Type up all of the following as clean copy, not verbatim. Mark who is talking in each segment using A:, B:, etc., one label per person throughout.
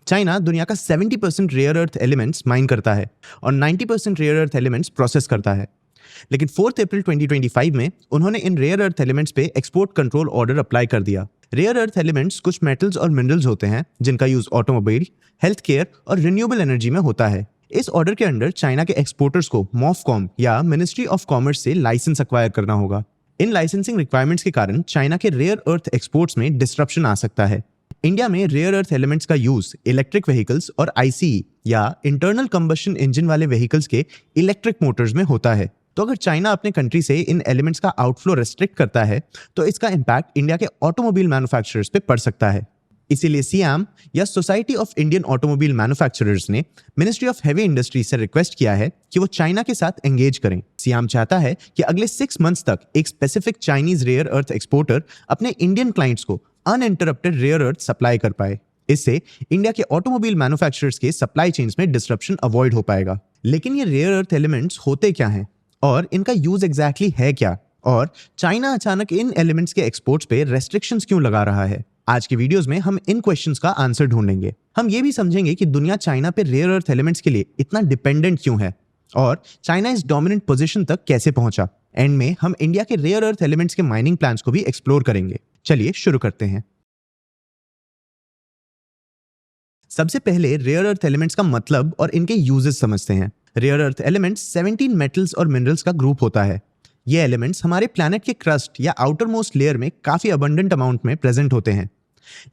A: China दुनिया का 70% rare earth elements mine करता है और 90% रेयर अर्थ एलिमेंट्स प्रोसेस करता है। लेकिन 4 अप्रैल 2025 में उन्होंने इन रेयर अर्थ एलिमेंट्स पे एक्सपोर्ट कंट्रोल ऑर्डर अप्लाई कर दिया। रेयर अर्थ एलिमेंट्स कुछ मेटल्स और मिनरल्स होते हैं जिनका यूज ऑटोमोबाइल, हेल्थ केयर और रिन्यूएबल एनर्जी में होता है। इस ऑर्डर के अंडर चाइना के एक्सपोर्टर्स को मॉफकॉम या मिनिस्ट्री ऑफ कॉमर्स से लाइसेंस एक्वायर करना होगा। इन लाइसेंसिंग रिक्वायरमेंट्स के कारण चाइना के रेयर अर्थ एक्सपोर्ट्स में डिस्ट्रप्शन आ सकता है। इंडिया में रेयर अर्थ एलिमेंट्स का यूज इलेक्ट्रिक व्हीकल्स और आईसीई या इंटरनल कंबशन इंजन वाले व्हीकल्स के इलेक्ट्रिक मोटर्स में होता है। तो अगर चाइना अपने कंट्री से इन एलिमेंट्स का आउटफ्लो रेस्ट्रिक्ट करता है तो इसका इंपैक्ट इंडिया के ऑटोमोबाइल मैन्युफैक्चरर्स पे पड़ सकता है। इसीलिए सियाम या society of Indian automobile manufacturers ने मिनिस्ट्री ऑफ हेवी इंडस्ट्रीज से रिक्वेस्ट किया है कि वो चाइना के साथ एंगेज करें। सियाम चाहता है कि अगले 6 मंथ्स तक एक specific Chinese rare earth exporter अपने इंडियन क्लाइंट्स को अनइंटरप्टेड रेयर अर्थ सप्लाई कर पाए। इससे इंडिया के ऑटोमोबाइल मैन्युफैक्चरर्स के सप्लाई चेन्स में डिस्ट्रप्शन अवॉइड हो पाएगा। लेकिन ये रेयर अर्थ एलिमेंट्स होते क्या हैं और इनका यूज एग्जैक्टली है क्या, और चाइना अचानक इन एलिमेंट्स के एक्सपोर्ट्स पे रेस्ट्रिक्शंस क्यों लगा रहा है? आज के वीडियोस में हम इन क्वेश्चंस का आंसर ढूंढेंगे। हम ये भी समझेंगे कि दुनिया चाइना पे रेयर अर्थ एलिमेंट्स के लिए इतना डिपेंडेंट क्यों है और चाइना इस डोमिनेंट पोजीशन तक कैसे पहुंचा। एंड में हम इंडिया के रेयर अर्थ एलिमेंट्स के माइनिंग प्लान्स को भी एक्सप्लोर करेंगे। चलिए शुरू करते हैं। सबसे पहले रेयर अर्थ एलिमेंट्स का मतलब और इनके यूजेस समझते हैं। रेयर अर्थ एलिमेंट्स 17 मेटल्स और मिनरल्स का ग्रुप होता है। ये एलिमेंट्स हमारे प्लैनेट के क्रस्ट या आउटर मोस्ट लेयर में काफी अबंडेंट अमाउंट में प्रेजेंट होते हैं,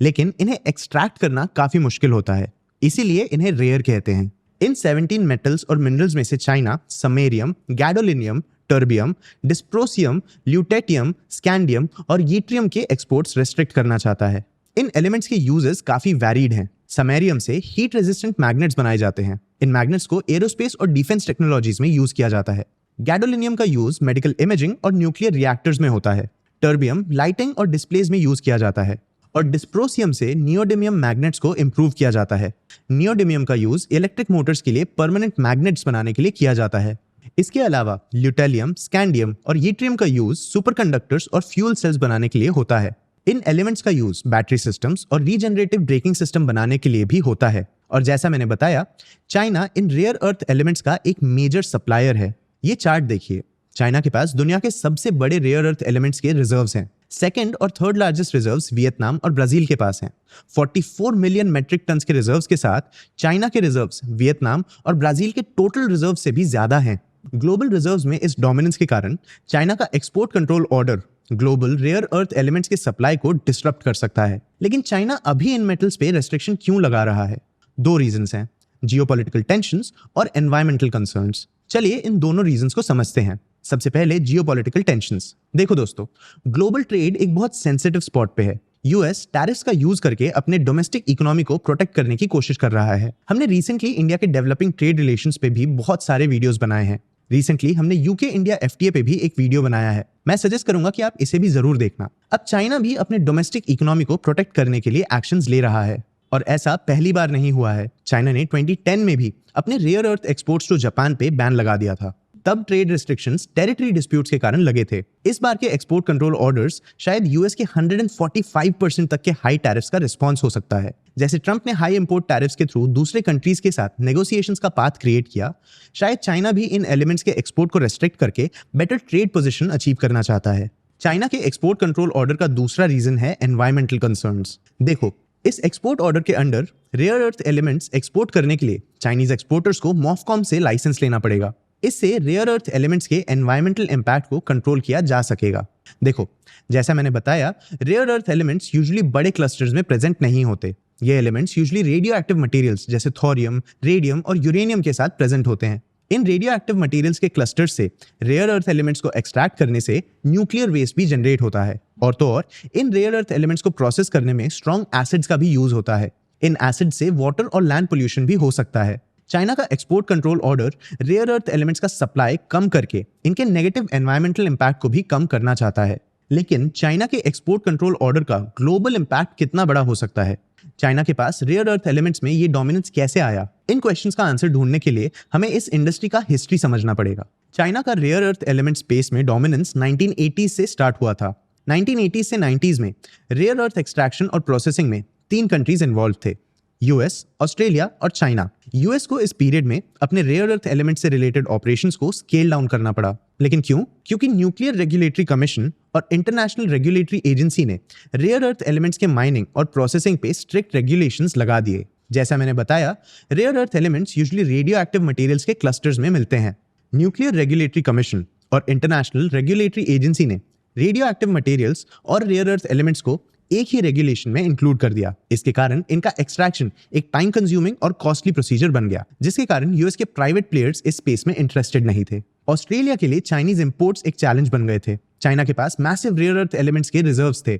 A: लेकिन इन्हें एक्सट्रैक्ट करना काफी मुश्किल होता है, इसीलिए इन्हें रेयर कहते हैं। इन 17 मेटल्स और मिनरल्स में से China samarium, gadolinium, terbium, dysprosium, lutetium, scandium और यीट्रियम के एक्सपोर्ट्स रेस्ट्रिक्ट करना चाहता है। इन एलिमेंट्स के यूजेस काफी वैरिड हैं। समेरियम से हीट रेजिस्टेंट मैग्नेट्स बनाए जाते हैं। इन मैग्नेट्स को एरोस्पेस और डिफेंस टेक्नोलॉजीज में यूज किया जाता है। गैडोलिनियम का यूज मेडिकल इमेजिंग और न्यूक्लियर रिएक्टर्स में होता है। टर्बियम लाइटिंग और डिस्प्लेज में यूज किया जाता है और डिस्प्रोसियम से नियोडिमियम मैग्नेट्स को इंप्रूव किया जाता है। नियोडिमियम का यूज इलेक्ट्रिक मोटर्स के लिए परमानेंट मैग्नेट्स बनाने के लिए किया जाता है। इसके अलावा ल्यूटेलियम, स्कैंडियम और यीट्रियम का यूज सुपरकंडक्टर्स और फ्यूल सेल्स बनाने के लिए होता है। इन एलिमेंट्स का यूज बैटरी सिस्टम्स और रीजनरेटिव ब्रेकिंग सिस्टम बनाने के लिए भी होता है। और जैसा मैंने बताया, चाइना इन रेयर अर्थ एलिमेंट्स का एक मेजर सप्लायर है। ये चार्ट देखिए, चाइना के पास दुनिया के सबसे बड़े रेयर अर्थ एलिमेंट्स के रिजर्व्स हैं। सेकंड और थर्ड लार्जेस्ट रिजर्व्स वियतनाम और ब्राजील के पास हैं। 44 मिलियन मेट्रिक टन्स के रिजर्व्स के साथ चाइना के रिजर्व्स वियतनाम और ब्राजील के टोटल रिजर्व से भी ज्यादा हैं। ग्लोबल रिजर्व्स में इस डोमिनेंस के कारण चाइना का export control order global rare earth elements के सप्लाई को डिसरप्ट कर सकता है। लेकिन चाइना अभी इन मेटल्स पे रेस्ट्रिक्शन क्यों लगा रहा है? 2 रीजंस हैं, जियोपॉलिटिकल टेंशंस और एनवायरमेंटल कंसर्न्स। चलिए इन दोनों रीजंस को समझते हैं। सबसे पहले जियोपॉलिटिकल टेंशंस। देखो दोस्तों, ग्लोबल ट्रेड एक बहुत सेंसिटिव स्पॉट पे है। यूएस टैरिफ्स का यूज करके अपने डोमेस्टिक इकोनॉमी को प्रोटेक्ट करने की कोशिश कर रहा है। हमने रिसेंटली इंडिया के डेवलपिंग ट्रेड रिलेशंस पे भी बहुत सारे वीडियोस बनाए हैं। रिसेंटली हमने यूके इंडिया एफटीए पे भी एक वीडियो बनाया है। मैं सजेस्ट करूंगा कि आप इसे भी जरूर देखना। अब चाइना भी अपने डोमेस्टिक इकोनॉमी को प्रोटेक्ट करने के लिए एक्शंस ले रहा है और ऐसा पहली बार नहीं हुआ है। चाइना ने 2010 में भी अपने rare earth exports to Japan पे बैन लगा दिया था। तब ट्रेड रिस्ट्रिक्शंस टेरिटरी डिस्प्यूट्स के कारण लगे थे। इस बार के एक्सपोर्ट कंट्रोल ऑर्डर्स शायद यूएस के 145% तक के हाई टैरिफ्स का रिस्पांस हो सकता है। जैसे ट्रंप ने हाई इंपोर्ट टैरिफ्स के थ्रू दूसरे कंट्रीज के साथ नेगोशिएशंस का पाथ क्रिएट किया, शायद चाइना भी इन एलिमेंट्स के एक्सपोर्ट को रेस्ट्रिक्ट करके बेटर ट्रेड पोजीशन अचीव करना चाहता है। चाइना के एक्सपोर्ट कंट्रोल ऑर्डर का दूसरा रीजन है एनवायरमेंटल कंसर्न्स। देखो, इस एक्सपोर्ट ऑर्डर के under rare earth elements export करने के लिए चाइनीज एक्सपोर्टर्स को मॉफकॉम से लाइसेंस लेना पड़ेगा। इससे रेयर अर्थ एलिमेंट्स के एनवायरमेंटल इंपैक्ट को कंट्रोल किया जा सकेगा। देखो, जैसा मैंने बताया, रेयर अर्थ एलिमेंट्स यूजुअली बड़े क्लस्टर्स में प्रेजेंट नहीं होते। ये elements usually radioactive materials जैसे थोरियम, रेडियम और यूरेनियम के साथ प्रेजेंट होते हैं। इन रेडियो एक्टिव मटेरियल्स के क्लस्टर्स से रेयर अर्थ एलिमेंट्स को एक्सट्रैक्ट करने से न्यूक्लियर वेस्ट भी जनरेट होता है। और तो और इन रेयर अर्थ एलिमेंट्स को प्रोसेस करने में स्ट्रॉन्ग एसिड्स का भी यूज होता है। इन एसिड से वाटर और लैंड पोल्यूशन भी हो सकता है। चाइना का export control order rare earth elements का सप्लाई कम करके इनके नेगेटिव एनवायरमेंटल इंपैक्ट को भी कम करना चाहता है। लेकिन चाइना के एक्सपोर्ट कंट्रोल ऑर्डर का ग्लोबल इंपैक्ट कितना बड़ा हो सकता है? चाइना के पास रेयर अर्थ एलिमेंट्स में ये डोमिनेंस कैसे आया? इन क्वेश्चंस का आंसर ढूंढने के लिए हमें इस इंडस्ट्री का हिस्ट्री समझना पड़ेगा। चाइना का रेयर अर्थ एलिमेंट स्पेस में डोमिनेंस 1980s से स्टार्ट हुआ था। 1980s से 90s में रेयर अर्थ एक्सट्रैक्शन और प्रोसेसिंग में 3 कंट्रीज इन्वॉल्व थे, यूएस, ऑस्ट्रेलिया और चाइना। यूएस को इस पीरियड में अपने रेयर अर्थ एलिमेंट से रिलेटेड ऑपरेशंस को स्केल डाउन करना पड़ा। लेकिन क्यों? क्योंकि न्यूक्लियर रेगुलेटरी कमीशन और इंटरनेशनल रेगुलेटरी एजेंसी ने रेयर अर्थ एलिमेंट्स के माइनिंग और प्रोसेसिंग पे स्ट्रिक्ट रेगुलेशंस लगा दिए। जैसा मैंने बताया, rare earth elements usually radioactive materials के क्लस्टर्स में मिलते हैं। न्यूक्लियर रेगुलेटरी कमीशन और इंटरनेशनल रेगुलेटरी एजेंसी ने रेडियो एक्टिव मटेरियल्स और रेयर अर्थ एलिमेंट्स को एक ही रेगुलेशन में इंक्लूड कर दिया। इसके कारण इनका एक्सट्रैक्शन एक टाइम कंज्यूमिंग और कॉस्टली प्रोसीजर बन गया, जिसके कारण यूएस के प्राइवेट प्लेयर्स इस स्पेस में इंटरेस्टेड नहीं थे। ऑस्ट्रेलिया के लिए चाइनीज इंपोर्ट्स एक चैलेंज बन गए थे। चाइना के पास मैसिव रेयर अर्थ एलिमेंट्स के रिजर्व्स थे,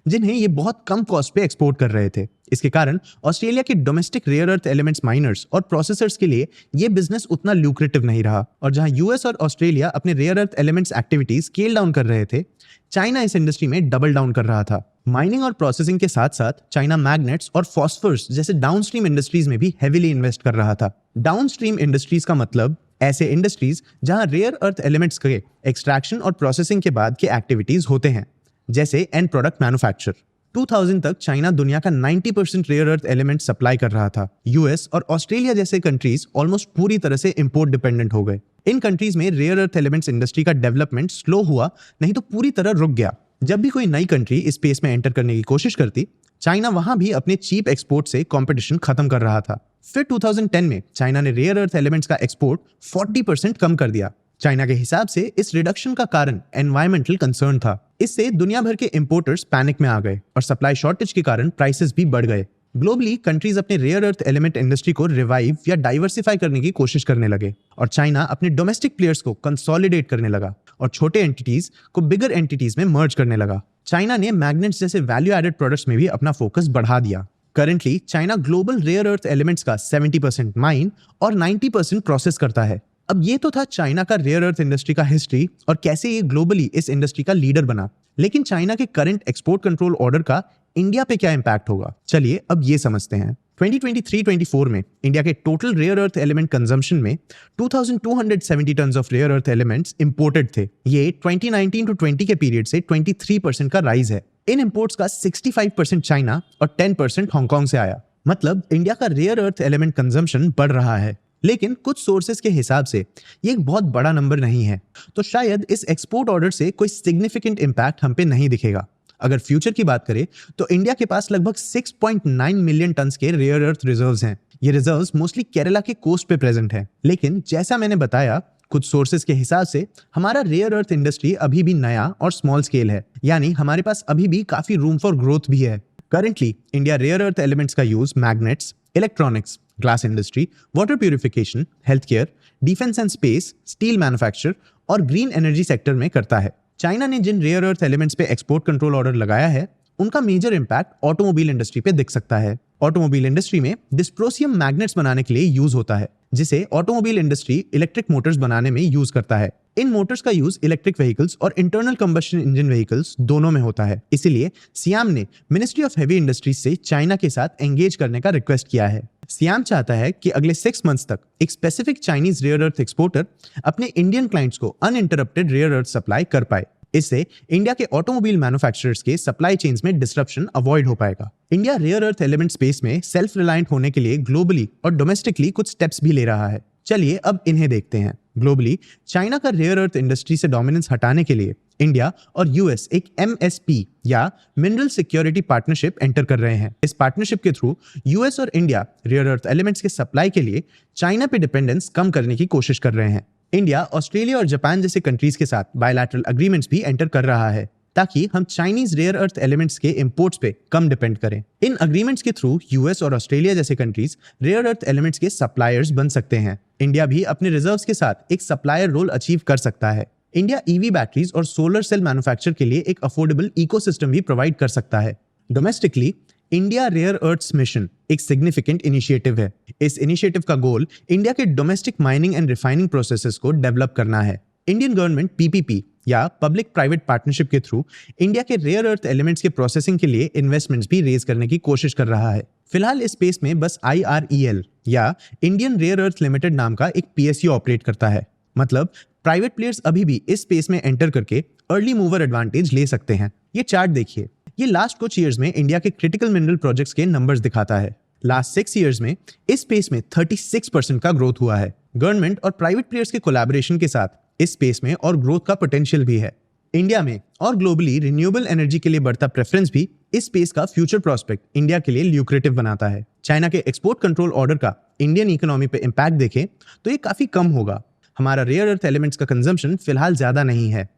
A: जिन्हें ये बहुत कम कॉस्ट पे एक्सपोर्ट कर रहे थे। इसके कारण ऑस्ट्रेलिया के domestic rare earth elements miners और प्रोसेसर्स के लिए ये बिजनेस उतना ल्यूक्रेटिव नहीं रहा। और जहां यूएस और ऑस्ट्रेलिया अपने rare earth elements activities scale down कर रहे थे, चाइना इस इंडस्ट्री में डबल डाउन कर रहा था। माइनिंग और प्रोसेसिंग के साथ साथ चाइना मैग्नेट्स और फॉस्फोरस जैसे डाउनस्ट्रीम इंडस्ट्रीज में भी हेवीली इन्वेस्ट कर रहा था। डाउनस्ट्रीम इंडस्ट्रीज का मतलब ऐसे इंडस्ट्रीज जहां रेयर अर्थ एलिमेंट्स के एक्सट्रैक्शन और प्रोसेसिंग के बाद के एक्टिविटीज होते हैं, जैसे एंड प्रोडक्ट मैन्युफैक्चर। 2000 तक चाइना दुनिया का 90% रेयर अर्थ एलिमेंट सप्लाई कर रहा था। यूएस और ऑस्ट्रेलिया जैसे कंट्रीज ऑलमोस्ट पूरी तरह से इंपोर्ट डिपेंडेंट हो गए। इन कंट्रीज में रेयर अर्थ एलिमेंट्स इंडस्ट्री का डेवलपमेंट स्लो हुआ, नहीं तो पूरी तरह रुक गया। जब भी कोई नई कंट्री इस स्पेस में एंटर करने की कोशिश करती, चाइना वहां भी अपने चीप एक्सपोर्ट से कंपटीशन खत्म कर रहा था। फिर 2010 में चाइना ने रेयर अर्थ एलिमेंट्स का एक्सपोर्ट 40% कम कर दिया। चाइना के हिसाब से इस रिडक्शन का कारण एनवायरमेंटल कंसर्न था। इससे दुनिया भर के इंपोर्टर्स पैनिक में आ गए और सप्लाई शॉर्टेज के कारण प्राइसेस भी बढ़ गए। ग्लोबली कंट्रीज अपने रेयर अर्थ एलिमेंट इंडस्ट्री को रिवाइव या डाइवर्सिफाई करने की कोशिश करने लगे और चाइना अपने डोमेस्टिक प्लेयर्स को कंसोलिडेट करने लगा और छोटे एंटिटीज को बिगर एंटिटीज में मर्ज करने लगा। चाइना ने मैग्नेट्स जैसे वैल्यू एडेड प्रोडक्ट्स में भी अपना फोकस बढ़ा दिया। Currently China global rare earth elements का 70% माइन और 90% प्रोसेस करता है। अब ये तो था चाइना का रेयर अर्थ इंडस्ट्री का हिस्ट्री और कैसे ये ग्लोबली इस इंडस्ट्री का लीडर बना। लेकिन चाइना के करंट एक्सपोर्ट कंट्रोल ऑर्डर का इंडिया पे क्या इंपैक्ट होगा, चलिए अब ये समझते हैं। 2023-24 में इंडिया के total rare earth element consumption में 2270 tons of rare earth elements imported थे। ये 2019 to 20 के पीरियड से 23% का राइज है। इन इंपोर्ट्स का 65% चाइना और 10% हांगकांग से आया। मतलब इंडिया का रेयर अर्थ एलिमेंट कंजम्पशन बढ़ रहा है। लेकिन कुछ सोर्सेज के हिसाब से ये एक बहुत बड़ा नंबर नहीं है, तो शायद इस एक्सपोर्ट ऑर्डर से कोई सिग्निफिकेंट इंपैक्ट हम पे नहीं दिखेगा। अगर फ्यूचर की बात करें तो इंडिया के पास लगभग 6.9 मिलियन टन्स के रेयर अर्थ रिजर्व्स हैं। ये रिजर्व्स मोस्टली केरला के कोस्ट पे प्रेजेंट है। लेकिन जैसा मैंने बताया, कुछ सोर्सेज के हिसाब से हमारा रेयर अर्थ इंडस्ट्री अभी भी नया और स्मॉल स्केल है, यानी हमारे पास अभी भी काफी रूम फॉर ग्रोथ भी है। Currently India rare earth elements का use magnets, electronics, glass industry, water purification, health care, defence and space, steel manufacture और ग्रीन एनर्जी सेक्टर में करता है। चाइना ने जिन रेयर अर्थ एलिमेंट्स पे एक्सपोर्ट कंट्रोल ऑर्डर लगाया है, उनका मेजर इंपैक्ट ऑटोमोबाइल इंडस्ट्री पे दिख सकता है। ऑटोमोबाइल इंडस्ट्री में डिस्प्रोसियम मैग्नेट्स बनाने के लिए यूज होता है, जिसे ऑटोमोबाइल इंडस्ट्री इलेक्ट्रिक मोटर्स बनाने में यूज करता है। इन मोटर्स का यूज इलेक्ट्रिक व्हीकल्स और इंटरनल कंबशन इंजन व्हीकल्स दोनों में होता है। इसीलिए सियाम ने मिनिस्ट्री ऑफ हेवी इंडस्ट्रीज से चाइना के साथ एंगेज करने का रिक्वेस्ट किया है। सियाम चाहता है कि अगले 6 मंथ्स तक एक specific Chinese rare earth exporter अपने इंडियन क्लाइंट्स को अनइंटरप्टेड रेयर अर्थ सप्लाई कर पाए। इससे इंडिया के ऑटोमोबाइल मैन्युफैक्चरर्स के सप्लाई चेन्स में डिस्ट्रप्शन अवॉइड हो पाएगा। India rare earth element space में सेल्फ रिलायंट होने के लिए ग्लोबली और डोमेस्टिकली कुछ स्टेप्स भी ले रहा है। चलिए अब इन्हें देखते हैं। ग्लोबली चाइना का रेयर अर्थ इंडस्ट्री से डोमिनेंस हटाने के लिए इंडिया और यूएस एक MSP या मिनरल सिक्योरिटी पार्टनरशिप एंटर कर रहे हैं। इस पार्टनरशिप के थ्रू यूएस और इंडिया रेयर अर्थ एलिमेंट्स के सप्लाई के लिए चाइना पे डिपेंडेंस कम करने की कोशिश कर रहे हैं। इंडिया, ऑस्ट्रेलिया और जापान जैसे कंट्रीज के साथ बायलैटरल एग्रीमेंट्स भी एंटर कर रहा है, ताकि हम चाइनीज रेयर अर्थ एलिमेंट्स के इंपोर्ट्स पे कम डिपेंड करें। इन एग्रीमेंट्स के थ्रू यूएस और ऑस्ट्रेलिया जैसे कंट्रीज रेयर अर्थ एलिमेंट्स के सप्लायर्स बन सकते हैं। इंडिया भी अपने रिजर्व्स के साथ एक सप्लायर रोल अचीव कर सकता है। इंडिया ईवी बैटरीज और सोलर सेल मैन्युफैक्चर के लिए एक अफोर्डेबल इकोसिस्टम भी प्रोवाइड कर सकता है। Domestically India rare earths mission एक सिग्निफिकेंट इनिशिएटिव है। इस इनिशिएटिव का गोल इंडिया के domestic mining and refining processes को डेवलप करना है। इंडियन गवर्नमेंट PPP या पब्लिक प्राइवेट पार्टनरशिप के थ्रू इंडिया के रेयर अर्थ एलिमेंट्स के प्रोसेसिंग के लिए इन्वेस्टमेंट्स भी रेज करने की कोशिश कर रहा है। फिलहाल इस स्पेस में बस IREL या इंडियन रेयर अर्थ लिमिटेड नाम का एक PSU ऑपरेट करता है। मतलब प्राइवेट प्लेयर्स अभी भी इस स्पेस में एंटर करके अर्ली मूवर एडवांटेज ले सकते हैं। ये चार्ट देखिए, ये लास्ट कुछ ईयर्स में इंडिया के क्रिटिकल मिनरल प्रोजेक्ट्स के नंबर्स दिखाता है। लास्ट 6 ईयर्स में इस स्पेस में 36% का ग्रोथ हुआ है। गवर्नमेंट और प्राइवेट प्लेयर्स के कोलैबोरेशन के साथ इस स्पेस में और ग्रोथ का पोटेंशियल भी है। इंडिया में और ग्लोबली रिन्यूएबल एनर्जी के लिए बढ़ता प्रेफरेंस भी इस स्पेस का फ्यूचर प्रोस्पेक्ट इंडिया के लिए ल्यूक्रेटिव बनाता है। चाइना के एक्सपोर्ट कंट्रोल ऑर्डर का इंडियन इकोनॉमी पे इम्पैक्ट देखें तो ये काफी कम होगा। हमारा रेयर अर्थ एलिमेंट्स का कंजम्पशन फिलहाल ज्यादा नहीं है,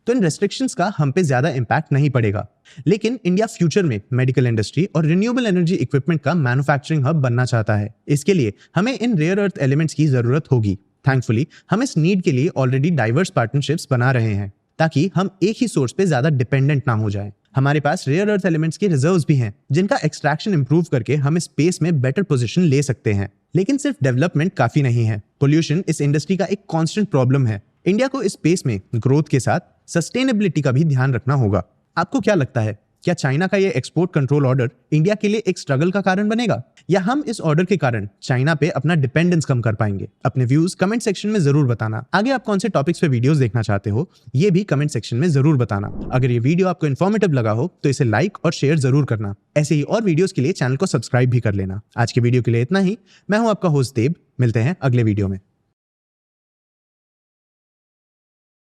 A: तो इन रेस्ट्रिक्शंस का हम पे ज्यादा इम्पैक्ट नहीं पड़ेगा। लेकिन इंडिया फ्यूचर में मेडिकल इंडस्ट्री और रिन्यूएबल एनर्जी इक्विपमेंट का मैन्युफैक्चरिंग हब बनना चाहता है। इसके लिए हमें इन रेयर अर्थ एलिमेंट्स की जरूरत होगी। थैंकफुली हम इस नीड के लिए ऑलरेडी डाइवर्स पार्टनरशिप्स बना रहे हैं ताकि हम एक ही सोर्स पे ज्यादा डिपेंडेंट ना हो जाएं। हमारे पास रेयर अर्थ एलिमेंट्स के रिजर्व्स भी हैं जिनका एक्सट्रैक्शन इंप्रूव करके हम इस स्पेस में बेटर पोजीशन ले सकते हैं। लेकिन सिर्फ डेवलपमेंट काफी नहीं है। पोल्यूशन इस इंडस्ट्री का एक कांस्टेंट प्रॉब्लम है। इंडिया को इस स्पेस में ग्रोथ के साथ सस्टेनेबिलिटी का भी ध्यान रखना होगा। आपको क्या लगता है, क्या चाइना का ये एक्सपोर्ट कंट्रोल ऑर्डर इंडिया के लिए एक स्ट्रगल का कारण बनेगा, या हम इस ऑर्डर के कारण चाइना पे अपना डिपेंडेंस कम कर पाएंगे? अपने व्यूज कमेंट सेक्शन में जरूर बताना। आगे आप कौन से टॉपिक्स पे वीडियोस देखना चाहते हो ये भी कमेंट सेक्शन में जरूर बताना। अगर ये वीडियो आपको इन्फॉर्मेटिव लगा हो तो इसे लाइक और शेयर जरूर करना। ऐसे ही और वीडियोस के लिए चैनल को सब्सक्राइब भी कर लेना। आज के वीडियो के लिए इतना ही। मैं हूं आपका होस्ट देव। मिलते हैं अगले वीडियो में।